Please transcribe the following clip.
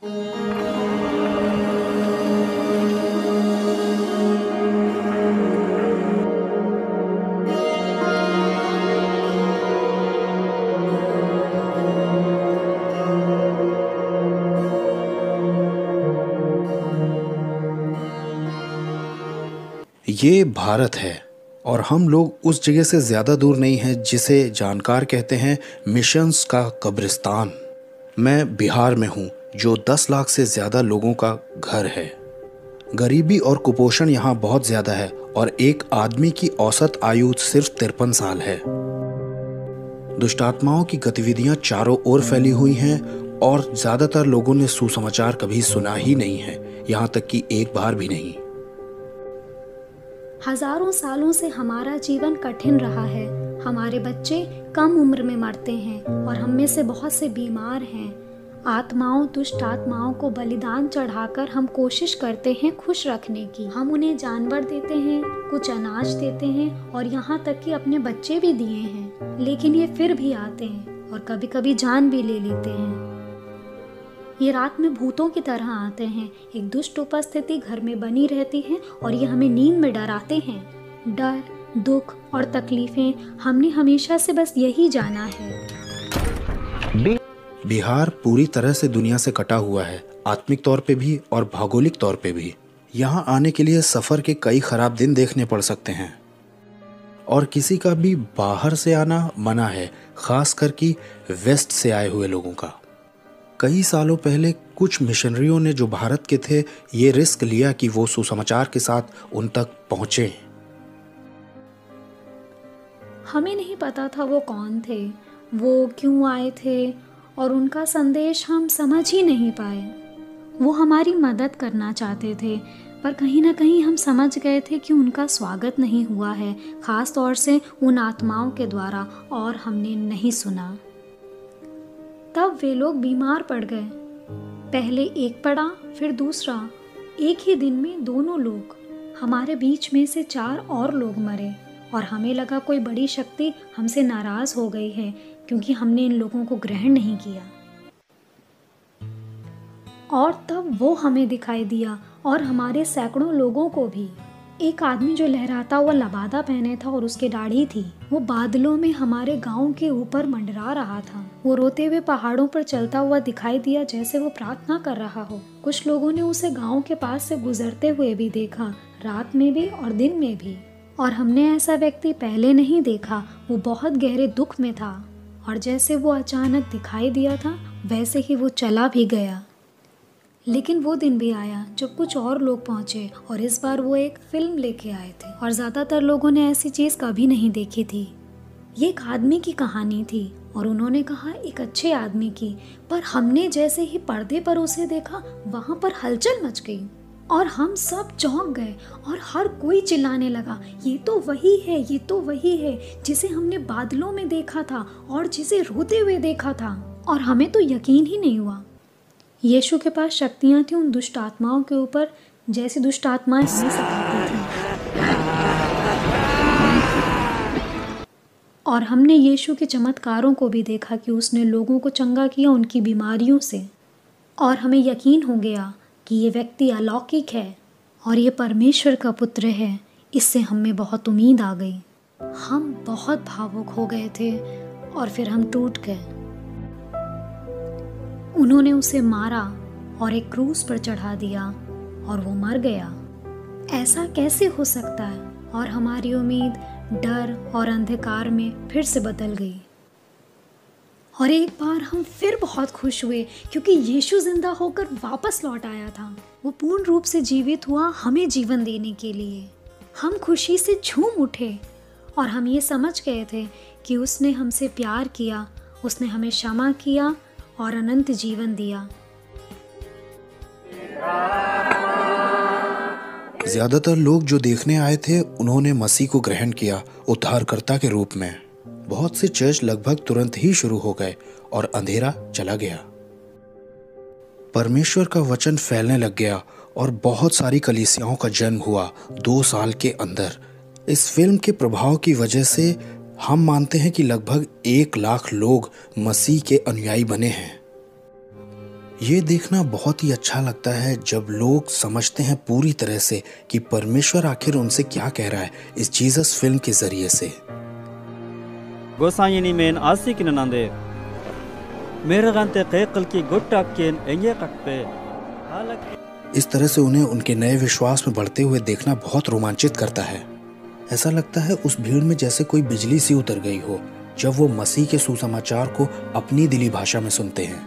ये भारत है और हम लोग उस जगह से ज़्यादा दूर नहीं हैं जिसे जानकार कहते हैं मिशंस का कब्रिस्तान। मैं बिहार में हूँ जो 10 लाख से ज़्यादा लोगों का घर है। गरीबी और कुपोषण यहाँ बहुत ज़्यादा है और एक आदमी की औसत आयु सिर्फ 53 साल है। दुष्टात्माओं की गतिविधियाँ चारों ओर फैली हुई हैं और ज़्यादातर लोगों ने सुसमाचार कभी सुना ही नहीं है, यहाँ तक कि एक बार भी नहीं। हजारों सालों से हमारा जीवन कठिन रहा है। हमारे बच्चे कम उम्र में मरते हैं और हम में से बहुत से बीमार हैं। आत्माओं, दुष्ट आत्माओं को बलिदान चढ़ाकर हम कोशिश करते हैं खुश रखने की। हम उन्हें जानवर देते हैं, कुछ अनाज देते हैं और यहाँ तक कि अपने बच्चे भी दिए हैं, लेकिन ये फिर भी आते हैं और कभी कभी जान भी ले लेते हैं। ये रात में भूतों की तरह आते हैं। एक दुष्ट उपस्थिति घर में बनी रहती है और ये हमें नींद में डराते हैं। डर, दुख और तकलीफें हमने हमेशा से बस यही जाना है। बिहार पूरी तरह से दुनिया से कटा हुआ है, आत्मिक तौर पे भी और भौगोलिक तौर पे भी। यहाँ आने के लिए सफ़र के कई खराब दिन देखने पड़ सकते हैं और किसी का भी बाहर से आना मना है, खास करके वेस्ट से आए हुए लोगों का। कई सालों पहले कुछ मिशनरियों ने जो भारत के थे ये रिस्क लिया कि वो सुसमाचार के साथ उन तक पहुंचे। हमें नहीं पता था वो कौन थे, वो क्यों आए थे और उनका संदेश हम समझ ही नहीं पाए। वो हमारी मदद करना चाहते थे पर कहीं ना कहीं हम समझ गए थे कि उनका स्वागत नहीं हुआ है, खास तौर से उन आत्माओं के द्वारा, और हमने नहीं सुना। तब वे लोग बीमार पड़ गए। पहले एक पड़ा, फिर दूसरा। एक ही दिन में दोनों लोग। हमारे बीच में से 4 और लोग मरे और हमें लगा कोई बड़ी शक्ति हमसे नाराज हो गई है क्योंकि हमने इन लोगों को ग्रहण नहीं किया। और तब वो हमें दिखाई दिया और हमारे सैकड़ों लोगों को भी। एक आदमी जो लहराता हुआ लबादा पहने था और उसकी दाढ़ी थी, वो बादलों में हमारे गांव के ऊपर मंडरा रहा था। वो रोते हुए पहाड़ों पर चलता हुआ दिखाई दिया जैसे वो प्रार्थना कर रहा हो। कुछ लोगों ने उसे गांव के पास से गुजरते हुए भी देखा, रात में भी और दिन में भी। और हमने ऐसा व्यक्ति पहले नहीं देखा। वो बहुत गहरे दुख में था और जैसे वो अचानक दिखाई दिया था वैसे ही वो चला भी गया। लेकिन वो दिन भी आया जब कुछ और लोग पहुंचे और इस बार वो एक फिल्म लेके आए थे और ज़्यादातर लोगों ने ऐसी चीज़ कभी नहीं देखी थी। ये एक आदमी की कहानी थी और उन्होंने कहा एक अच्छे आदमी की, पर हमने जैसे ही पर्दे पर उसे देखा वहाँ पर हलचल मच गई और हम सब चौंक गए और हर कोई चिल्लाने लगा, ये तो वही है, ये तो वही है जिसे हमने बादलों में देखा था और जिसे रोते हुए देखा था। और हमें तो यकीन ही नहीं हुआ। यीशु के पास शक्तियाँ थी उन दुष्ट आत्माओं के ऊपर जैसी दुष्ट आत्माएं हमें सताती थी। और हमने यीशु के चमत्कारों को भी देखा कि उसने लोगों को चंगा किया उनकी बीमारियों से। और हमें यकीन हो गया कि ये व्यक्ति अलौकिक है और ये परमेश्वर का पुत्र है। इससे हमें बहुत उम्मीद आ गई। हम बहुत भावुक हो गए थे और फिर हम टूट गए। उन्होंने उसे मारा और एक क्रूस पर चढ़ा दिया और वो मर गया। ऐसा कैसे हो सकता है? और हमारी उम्मीद डर और अंधकार में फिर से बदल गई। और एक बार हम फिर बहुत खुश हुए क्योंकि यीशु जिंदा होकर वापस लौट आया था। वो पूर्ण रूप से जीवित हुआ हमें जीवन देने के लिए। हम खुशी से झूम उठे और हम ये समझ गए थे कि उसने हमसे प्यार किया, उसने हमें क्षमा किया और अनंत जीवन दिया। ज्यादातर लोग जो देखने आए थे उन्होंने मसीह को ग्रहण किया उद्धारकर्ता के रूप में। बहुत से चर्च लगभग तुरंत ही शुरू हो गए और अंधेरा चला गया। परमेश्वर का वचन फैलने लग गया और बहुत सारी कलीसियाओं का जन्म हुआ 2 साल के अंदर। इस फिल्म के प्रभाव की वजह से हम मानते हैं कि लगभग 1 लाख लोग मसीह के अनुयायी बने हैं। ये देखना बहुत ही अच्छा लगता है जब लोग समझते हैं पूरी तरह से कि परमेश्वर आखिर उनसे क्या कह रहा है इस जीसस फिल्म के जरिए से। गोसाइनी मेन आसी की नंदे मेरे गंते कैकल की गुट्टा केन एंगे कटपे हालांकि इस तरह से उन्हें उनके नए विश्वास में बढ़ते हुए देखना बहुत रोमांचित करता है। ऐसा लगता है उस भीड़ में जैसे कोई बिजली सी उतर गई हो जब वो मसीह के सुसमाचार को अपनी दिली भाषा में सुनते हैं।